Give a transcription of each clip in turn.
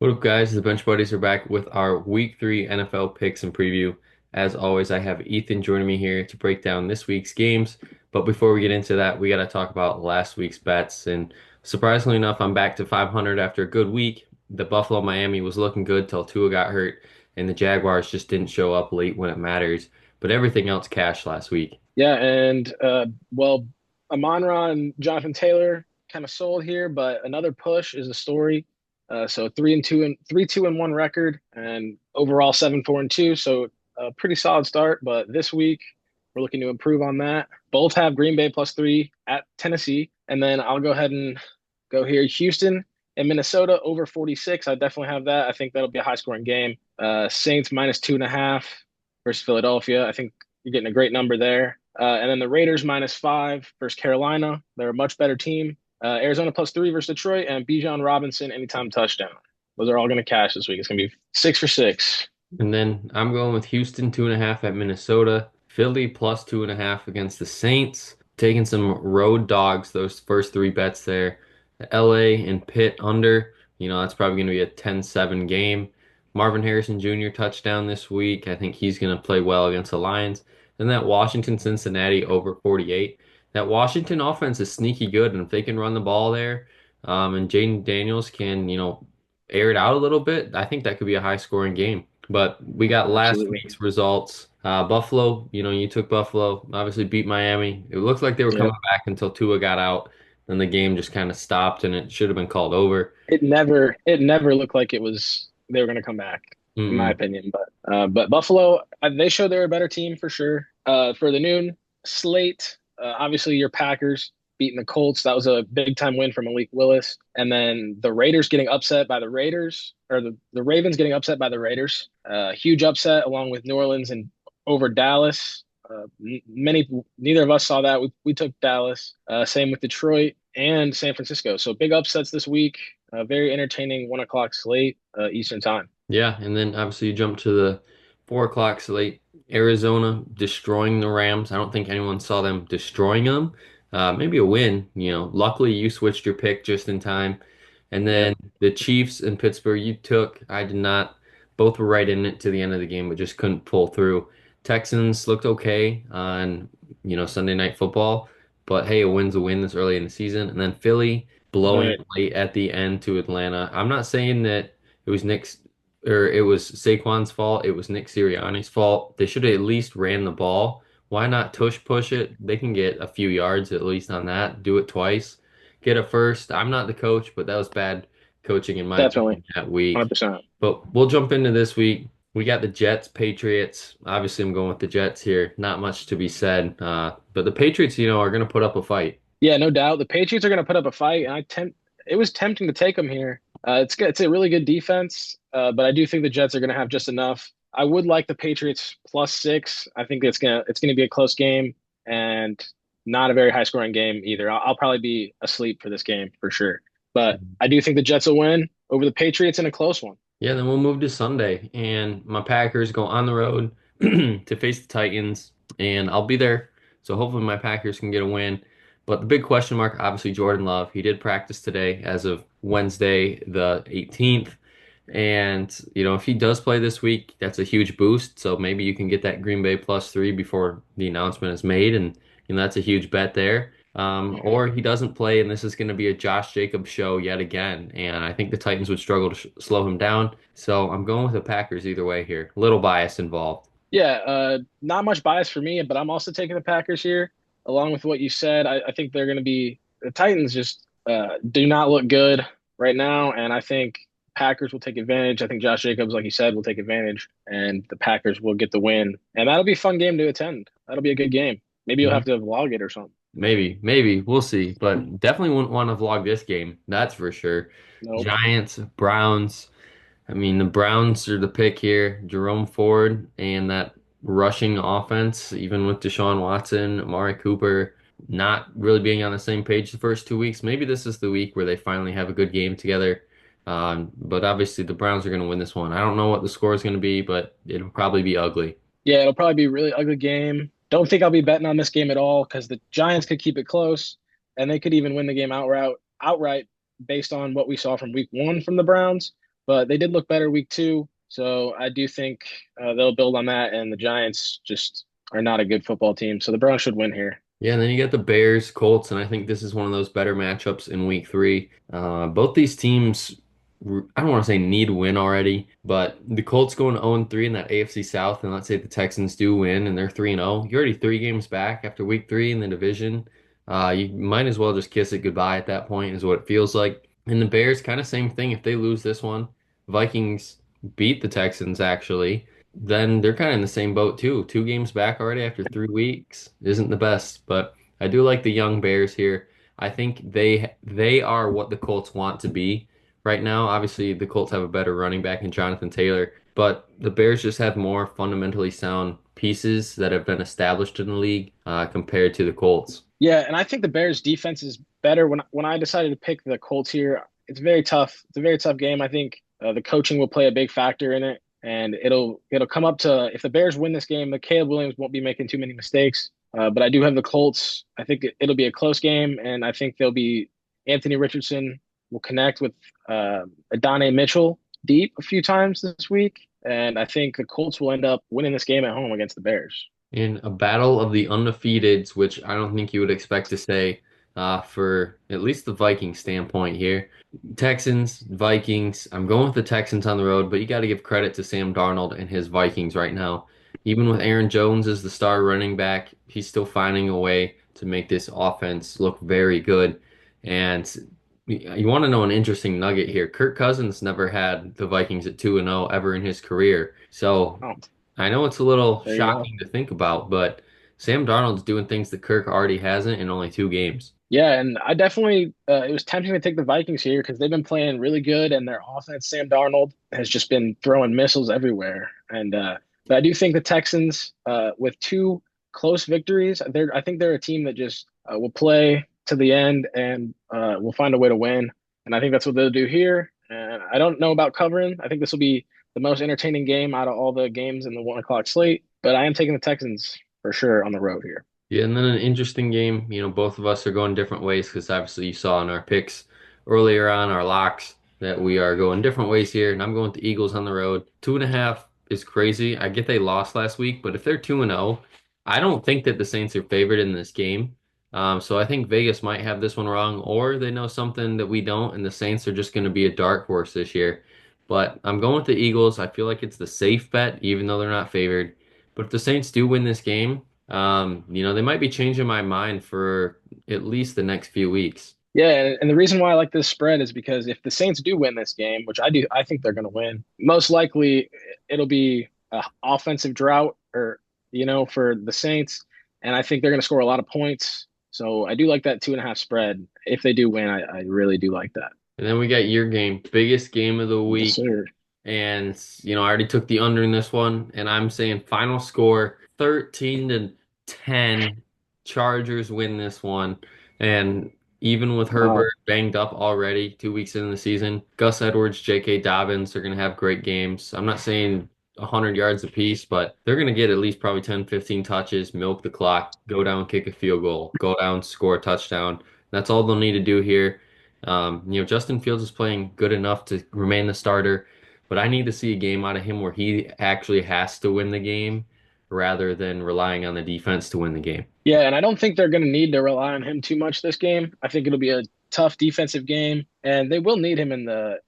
What up, guys? The Bench Buddies are back with our Week 3 NFL picks and preview. As always, I have Ethan joining me here to break down this week's games. But before we get into that, we got to talk about last week's bets. And surprisingly enough, I'm back to 500 after a good week. The Buffalo Miami was looking good till Tua got hurt, and the Jaguars just didn't show up late when it matters. But everything else cashed last week. Yeah, and Amon-Ra and Jonathan Taylor kind of sold here, but another push is a story. So 3-2 and 1 record, and overall 7-4-2. So a pretty solid start. But this week we're looking to improve on that. Both have Green Bay +3 at Tennessee, and then I'll go ahead and go here. Houston and Minnesota over 46. I definitely have that. I think that'll be a high scoring game. Saints -2.5 versus Philadelphia. I think you're getting a great number there. And then the Raiders -5 versus Carolina. They're a much better team. Arizona +3 versus Detroit, and Bijan Robinson anytime touchdown. Those are all going to cash this week. It's going to be 6 for 6. And then I'm going with Houston 2.5 at Minnesota, Philly +2.5 against the Saints. Taking some road dogs, those first three bets there. LA and Pitt under. That's probably going to be a 10-7 game. Marvin Harrison Jr. touchdown this week. I think he's going to play well against the Lions. And that Washington Cincinnati over 48. That Washington offense is sneaky good, and if they can run the ball there, and Jaden Daniels can, air it out a little bit, I think that could be a high scoring game. But we got last Absolutely. week's results. Buffalo, you took Buffalo, obviously beat Miami. It looked like they were coming Yep. back until Tua got out. Then the game just kind of stopped and it should have been called over. It never looked like it was they were going to come back, in my Mm-mm. opinion. But Buffalo, they showed they're a better team for sure. For the noon slate, obviously your Packers beating the Colts. That was a big time win for Malik Willis. And then the Raiders getting upset by the Raiders, or the Ravens getting upset by the Raiders. Huge upset along with New Orleans and over Dallas. Neither of us saw that. We took Dallas. Same with Detroit and San Francisco. So big upsets this week. Very entertaining 1 o'clock slate Eastern time. Yeah, and then obviously you jump to the 4 o'clock slate. Arizona destroying the Rams. I don't think anyone saw them destroying them. Maybe a win. Luckily you switched your pick just in time. And Yep. then the Chiefs and Pittsburgh you took. I did not. Both were right in it to the end of the game, but just couldn't pull through. Texans looked okay on, Sunday Night Football, but hey, a win's a win this early in the season. And then Philly blowing Right. it late at the end to Atlanta. I'm not saying that it was Nick's or it was Saquon's fault. It was Nick Sirianni's fault. They should have at least ran the ball. Why not tush push it? They can get a few yards at least on that. Do it twice. Get a first. I'm not the coach, but that was bad coaching in my Definitely. opinion that week. 100%. But we'll jump into this week. We got the Jets, Patriots. Obviously, I'm going with the Jets here. Not much to be said. But the Patriots, are going to put up a fight. Yeah, no doubt. The Patriots are going to put up a fight, and it was tempting to take them here. It's good. It's a really good defense, but I do think the Jets are going to have just enough. I would like the Patriots +6. I think it's gonna be a close game and not a very high scoring game either. I'll probably be asleep for this game for sure, but I do think the Jets will win over the Patriots in a close one. Yeah, then we'll move to Sunday, and my Packers go on the road to face the Titans, and I'll be there. So hopefully my Packers can get a win. But the big question mark, obviously Jordan Love. He did practice today as of Wednesday the 18th. And, if he does play this week, that's a huge boost. So maybe you can get that Green Bay +3 before the announcement is made. And, that's a huge bet there. Mhm. Or he doesn't play, and this is going to be a Josh Jacobs show yet again. And I think the Titans would struggle to slow him down. So I'm going with the Packers either way here. A little bias involved. Yeah, not much bias for me, but I'm also taking the Packers here, along with what you said. I think they're going to be the Titans just do not look good right now, and I think Packers will take advantage. I think Josh Jacobs, like you said, will take advantage, and the Packers will get the win, and that'll be a fun game to attend. That'll be a good game. Maybe you'll have Mhm. to vlog it or something. Maybe. We'll see. But definitely wouldn't want to vlog this game. That's for sure. Nope. Giants, Browns. I mean, the Browns are the pick here. Jerome Ford and that rushing offense, even with Deshaun Watson, Amari Cooper, not really being on the same page the first 2 weeks. Maybe this is the week where they finally have a good game together. But obviously, the Browns are going to win this one. I don't know what the score is going to be, but it'll probably be ugly. Yeah, it'll probably be a really ugly game. Don't think I'll be betting on this game at all because the Giants could keep it close, and they could even win the game outright based on what we saw from week 1 from the Browns. but they did look better week two. So I do think they'll build on that, and the Giants just are not a good football team. So the Browns should win here. Yeah, and then you got the Bears, Colts, and I think this is one of those better matchups in week three. Both these teams, I don't want to say need to win already, but the Colts going 0-3 in that AFC South, and let's say the Texans do win and they're 3-0. You're already 3 games back after week three in the division. You might as well just kiss it goodbye at that point, is what it feels like. And the Bears, kind of same thing. If they lose this one, Vikings beat the Texans actually, then they're kind of in the same boat too. 2 games back already after 3 weeks isn't the best, but I do like the young Bears here. I think they are what the Colts want to be right now. Obviously, the Colts have a better running back in Jonathan Taylor, but the Bears just have more fundamentally sound pieces that have been established in the league compared to the Colts. Yeah, and I think the Bears defense is better. When I decided to pick the Colts here, it's very tough. It's a very tough game. I think the coaching will play a big factor in it, and it'll come up to if the Bears win this game, the Caleb Williams won't be making too many mistakes. But I do have the Colts. I think it'll be a close game, and I think they'll be Anthony Richardson will connect with Adonai Mitchell deep a few times this week, and I think the Colts will end up winning this game at home against the Bears. In a battle of the undefeateds, which I don't think you would expect to say for at least the Vikings standpoint here. Texans, Vikings. I'm going with the Texans on the road, but you got to give credit to Sam Darnold and his Vikings right now. Even with Aaron Jones as the star running back, he's still finding a way to make this offense look very good. And you want to know an interesting nugget here. Kirk Cousins never had the Vikings at 2-0 ever in his career. So Oh, I know it's a little there you go. shocking to think about, but Sam Darnold's doing things that Kirk already hasn't in only 2 games. Yeah, and I definitely it was tempting to take the Vikings here because they've been playing really good, and their offense, Sam Darnold, has just been throwing missiles everywhere. And but I do think the Texans, with two close victories, I think they're a team that just will play to the end and will find a way to win. And I think that's what they'll do here. And I don't know about covering. I think this will be the most entertaining game out of all the games in the 1 o'clock slate. But I am taking the Texans for sure on the road here. Yeah, and then an interesting game. Both of us are going different ways because obviously you saw in our picks earlier on our locks that we are going different ways here. And I'm going with the Eagles on the road. 2.5 is crazy. I get they lost last week, but if they're 2-0, I don't think that the Saints are favored in this game. So I think Vegas might have this one wrong, or they know something that we don't, and the Saints are just going to be a dark horse this year. But I'm going with the Eagles. I feel like it's the safe bet, even though they're not favored. But if the Saints do win this game, they might be changing my mind for at least the next few weeks. Yeah, and the reason why I like this spread is because if the Saints do win this game, which I do, I think they're going to win. Most likely, it'll be a offensive drought, or for the Saints, and I think they're going to score a lot of points. So I do like that 2.5 spread. If they do win, I really do like that. And then we got your game, biggest game of the Yes, week. sir. And, I already took the under in this one, and I'm saying final score 13-10. Chargers win this one. And even with Wow. Herbert banged up already 2 weeks into the season, Gus Edwards, J.K. Dobbins are going to have great games. I'm not saying 100 yards apiece, but they're going to get at least probably 10, 15 touches, milk the clock, go down, kick a field goal, go down, score a touchdown. That's all they'll need to do here. Justin Fields is playing good enough to remain the starter, but I need to see a game out of him where he actually has to win the game rather than relying on the defense to win the game. Yeah, and I don't think they're going to need to rely on him too much this game. I think it'll be a tough defensive game, and they will need him in the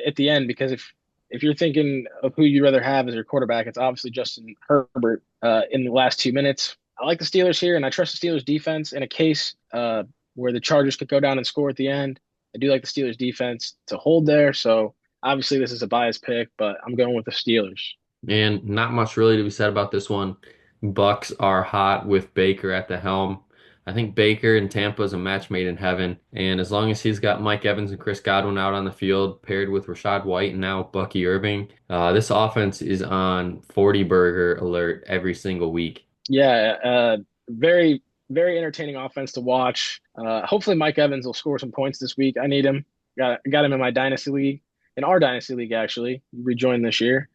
at the end because if you're thinking of who you'd rather have as your quarterback, it's obviously Justin Herbert in the last 2 minutes. I like the Steelers here, and I trust the Steelers defense in a case where the Chargers could go down and score at the end. I do like the Steelers defense to hold there, so obviously this is a biased pick, but I'm going with the Steelers. And not much really to be said about this one. Bucks are hot with Baker at the helm. I think Baker in Tampa is a match made in heaven. And as long as he's got Mike Evans and Chris Godwin out on the field, paired with Rashad White and now Bucky Irving, this offense is on 40 burger alert every single week. Yeah, very, very entertaining offense to watch. Hopefully, Mike Evans will score some points this week. I need him. Got him in my dynasty league, in our dynasty league actually. Rejoined this year.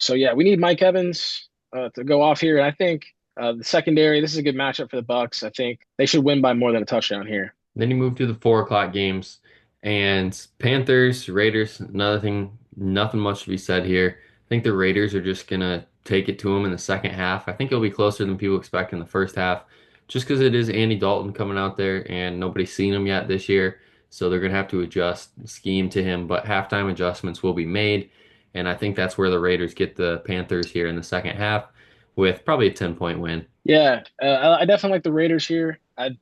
So yeah, we need Mike Evans to go off here. And I think the secondary. This is a good matchup for the Bucks. I think they should win by more than a touchdown here. Then you move to the 4 o'clock games and Panthers, Raiders, another thing nothing much to be said here. I think the Raiders are just gonna take it to them in the second half. I think it'll be closer than people expect in the first half, just because it is Andy Dalton coming out there and nobody's seen him yet this year, so they're gonna have to adjust scheme to him. But halftime adjustments will be made, and I think that's where the Raiders get the Panthers here in the second half with probably a 10-point win. Yeah, I definitely like the Raiders here. I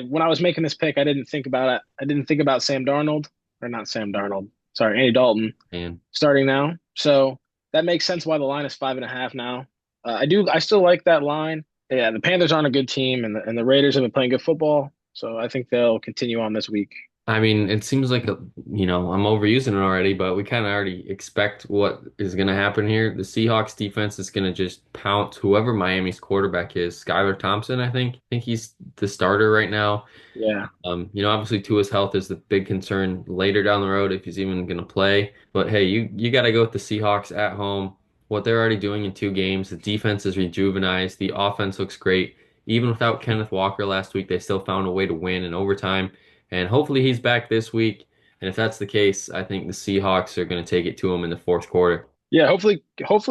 when I was making this pick, I didn't think about it. I didn't think about Sam Darnold, or not Sam Darnold. Sorry, Andy Dalton And starting now. So that makes sense why the line is 5.5 now. I still like that line. Yeah, the Panthers aren't a good team, and the Raiders have been playing good football. So I think they'll continue on this week. I mean, it seems like I'm overusing it already, but we kind of already expect what is going to happen here. The Seahawks defense is going to just pounce whoever Miami's quarterback is. Skylar Thompson, I think. I think he's the starter right now. Yeah, Obviously Tua's health is the big concern later down the road if he's even going to play. But hey, you got to go with the Seahawks at home. What they're already doing in 2 games, the defense is rejuvenized. The offense looks great. Even without Kenneth Walker last week, they still found a way to win in overtime. And hopefully he's back this week. And if that's the case, I think the Seahawks are going to take it to him in the fourth quarter. yeah. Hopefully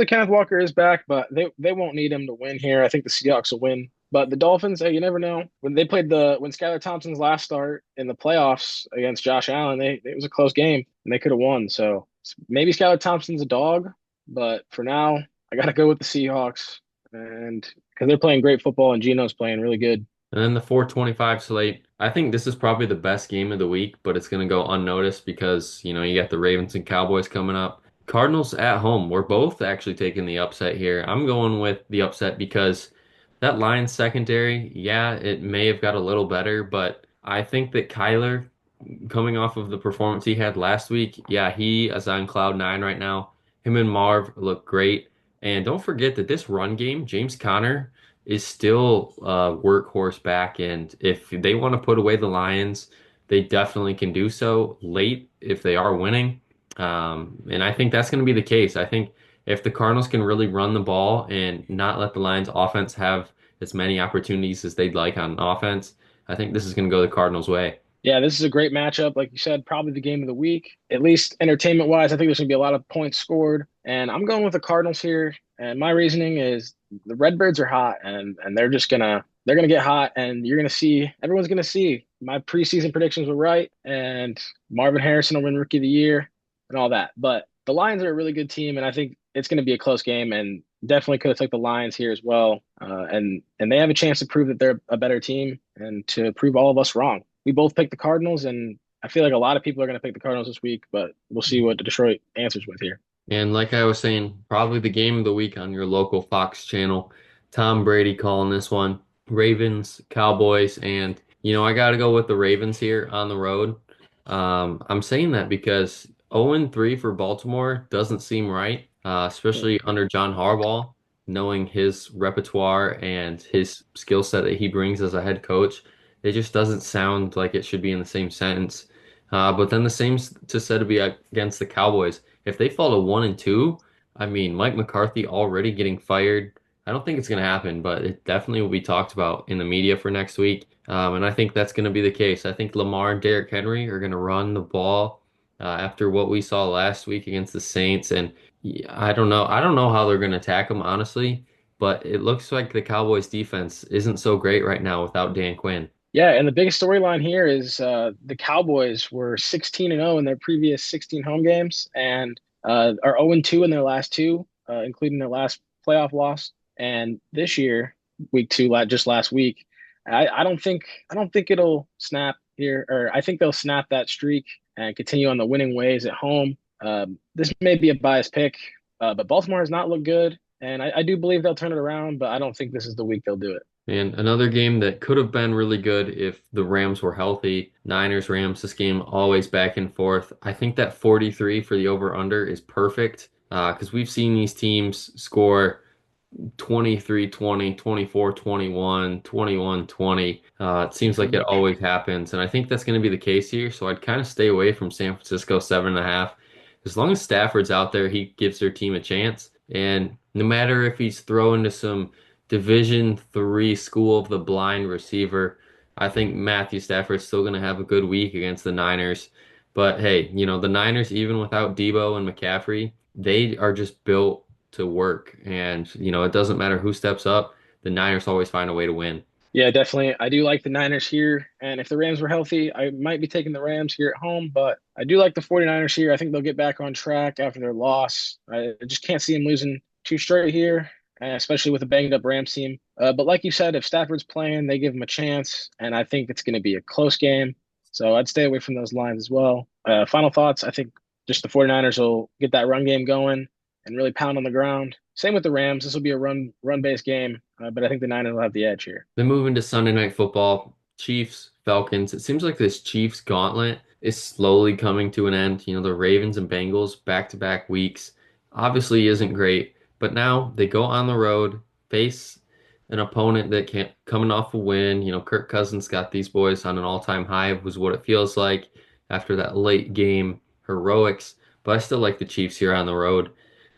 Kenneth Walker is back, but they won't need him to win here. I think the Seahawks will win. But the Dolphins, hey, you never know. When Skylar Thompson's last start in the playoffs against Josh Allen, it was a close game and they could have won. So maybe Skylar Thompson's a dog, but for now, I got to go with the Seahawks, and because they're playing great football and Geno's playing really good. And then the 425 slate. I think this is probably the best game of the week, but it's going to go unnoticed because, you got the Ravens and Cowboys coming up. Cardinals at home. We're both actually taking the upset here. I'm going with the upset because that Lions secondary, yeah, it may have got a little better, but I think that Kyler, coming off of the performance he had last week, yeah, he is on cloud nine right now. Him and Marv look great. And don't forget that this run game, James Conner is still a workhorse back. And if they want to put away the Lions, they definitely can do so late if they are winning. And I think that's going to be the case. I think if the Cardinals can really run the ball and not let the Lions offense have as many opportunities as they'd like on offense, I think this is going to go the Cardinals' way. Yeah, this is a great matchup. Like you said, probably the game of the week. At least entertainment wise, I think there's going to be a lot of points scored. And I'm going with the Cardinals here. And my reasoning is the Redbirds are hot and they're gonna get hot and everyone's gonna see my preseason predictions were right and Marvin Harrison will win Rookie of the Year and all that. But the Lions are a really good team and I think it's gonna be a close game and definitely could have took the Lions here as well. And they have a chance to prove that they're a better team and to prove all of us wrong. We both picked the Cardinals, and I feel like a lot of people are going to pick the Cardinals this week, but we'll see what Detroit answers with here. And like I was saying, probably the game of the week on your local Fox channel. Tom Brady calling this one. Ravens, Cowboys, and I got to go with the Ravens here on the road. I'm saying that because 0-3 for Baltimore doesn't seem right, especially under John Harbaugh, knowing his repertoire and his skill set that he brings as a head coach. It just doesn't sound like it should be in the same sentence. But then the same's to said to be against the Cowboys. If they fall to 1-2, I mean, Mike McCarthy already getting fired. I don't think it's going to happen, but it definitely will be talked about in the media for next week. And I think that's going to be the case. I think Lamar and Derrick Henry are going to run the ball after what we saw last week against the Saints. And yeah, I don't know. I don't know how they're going to attack them, honestly, but it looks like the Cowboys defense isn't so great right now without Dan Quinn. Yeah, and the biggest storyline here is the Cowboys were 16-0 in their previous 16 home games and are 0-2 in their last two, including their last playoff loss. And this year, week two, just last week, I don't think it'll snap here, or I think they'll snap that streak and continue on the winning ways at home. This may be a biased pick, but Baltimore has not looked good, and I do believe they'll turn it around, but I don't think this is the week they'll do it. And another game that could have been really good if the Rams were healthy. Niners, Rams, this game always back and forth. I think that 43 for the over-under is perfect because we've seen these teams score 23-20, 24-21, 21-20. It seems like it always happens. And I think that's going to be the case here. So I'd kind of stay away from San Francisco 7.5. As long as Stafford's out there, he gives their team a chance. And no matter if he's throwing to some Division 3 school of the blind receiver, I think Matthew Stafford's still going to have a good week against the Niners. But hey, the Niners, even without Debo and McCaffrey, they are just built to work. And, it doesn't matter who steps up, the Niners always find a way to win. Yeah, definitely. I do like the Niners here. And if the Rams were healthy, I might be taking the Rams here at home, but I do like the 49ers here. I think they'll get back on track after their loss. I just can't see them losing two straight here, especially with a banged up Rams team. But like you said, if Stafford's playing, they give him a chance. And I think it's going to be a close game. So I'd stay away from those lines as well. Final thoughts. I think just the 49ers will get that run game going and really pound on the ground. Same with the Rams. This will be a run based game, but I think the Niners will have the edge here. Then moving to Sunday Night Football, Chiefs, Falcons. It seems like this Chiefs gauntlet is slowly coming to an end. The Ravens and Bengals back-to-back weeks obviously isn't great, but now they go on the road, face an opponent that can't coming off a win. Kirk Cousins got these boys on an all-time high, was what it feels like after that late game heroics. But I still like the Chiefs here on the road.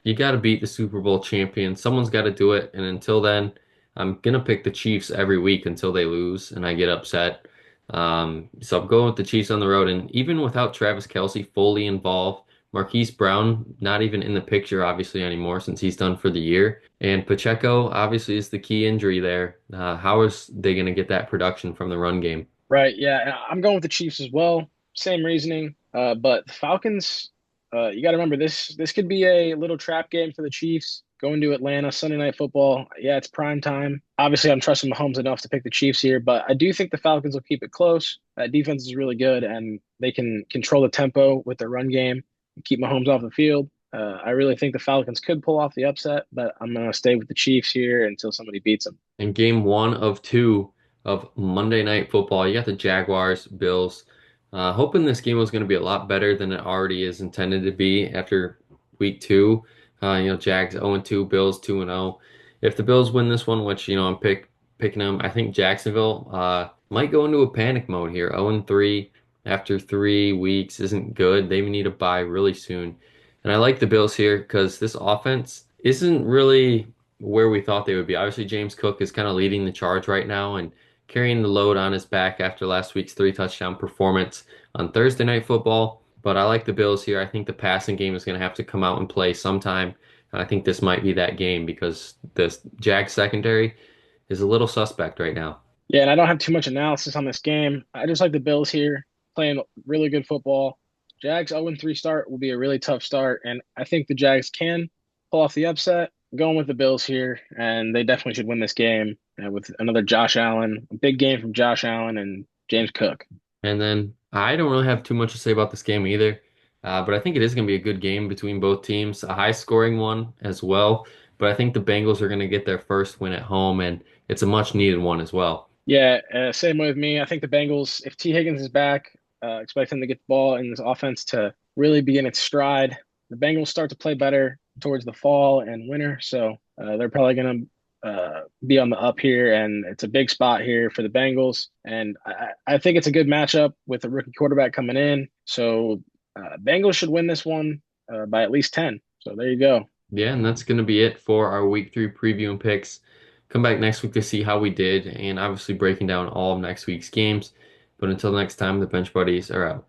You got to beat the Super Bowl champion. Someone's got to do it, and until then, I'm gonna pick the Chiefs every week until they lose and I get upset. So I'm going with the Chiefs on the road, and even without Travis Kelce fully involved, Marquise Brown not even in the picture obviously anymore since he's done for the year, and Pacheco obviously is the key injury there. How is they gonna get that production from the run game? Right. Yeah. I'm going with the Chiefs as well. Same reasoning. But the Falcons, you got to remember this could be a little trap game for the Chiefs going to Atlanta Sunday Night Football. Yeah, it's prime time. Obviously, I'm trusting Mahomes enough to pick the Chiefs here, but I do think the Falcons will keep it close. That defense is really good, and they can control the tempo with their run game and keep Mahomes off the field. I really think the Falcons could pull off the upset, but I'm going to stay with the Chiefs here until somebody beats them. In game one of two of Monday Night Football, you got the Jaguars, Bills. Hoping this game was going to be a lot better than it already is intended to be after week two. Jags 0-2, Bills 2-0. If the Bills win this one, which, I'm picking them, I think Jacksonville might go into a panic mode here. 0-3 after 3 weeks isn't good. They need a bye really soon. And I like the Bills here because this offense isn't really where we thought they would be. Obviously, James Cook is kind of leading the charge right now and carrying the load on his back after last week's three touchdown performance on Thursday Night Football. But I like the Bills here. I think the passing game is going to have to come out and play sometime. And I think this might be that game because the Jags secondary is a little suspect right now. Yeah, and I don't have too much analysis on this game. I just like the Bills here playing really good football. Jags 0-3 start will be a really tough start, and I think the Jags can pull off the upset. I'm going with the Bills here, and they definitely should win this game with another Josh Allen, a big game from Josh Allen and James Cook. And then I don't really have too much to say about this game either. But I think it is going to be a good game between both teams, a high scoring one as well. But I think the Bengals are going to get their first win at home, and it's a much needed one as well. Yeah, same way with me. I think the Bengals, if T. Higgins is back, expect him to get the ball in this offense to really be in its stride. The Bengals start to play better towards the fall and winter, so they're probably going to be on the up here, and it's a big spot here for the Bengals. And I think it's a good matchup with a rookie quarterback coming in. So Bengals should win this one by at least 10. So there you go. Yeah, and that's going to be it for our week three preview and picks. Come back next week to see how we did, and obviously breaking down all of next week's games. But until next time, the Bench Buddies are out.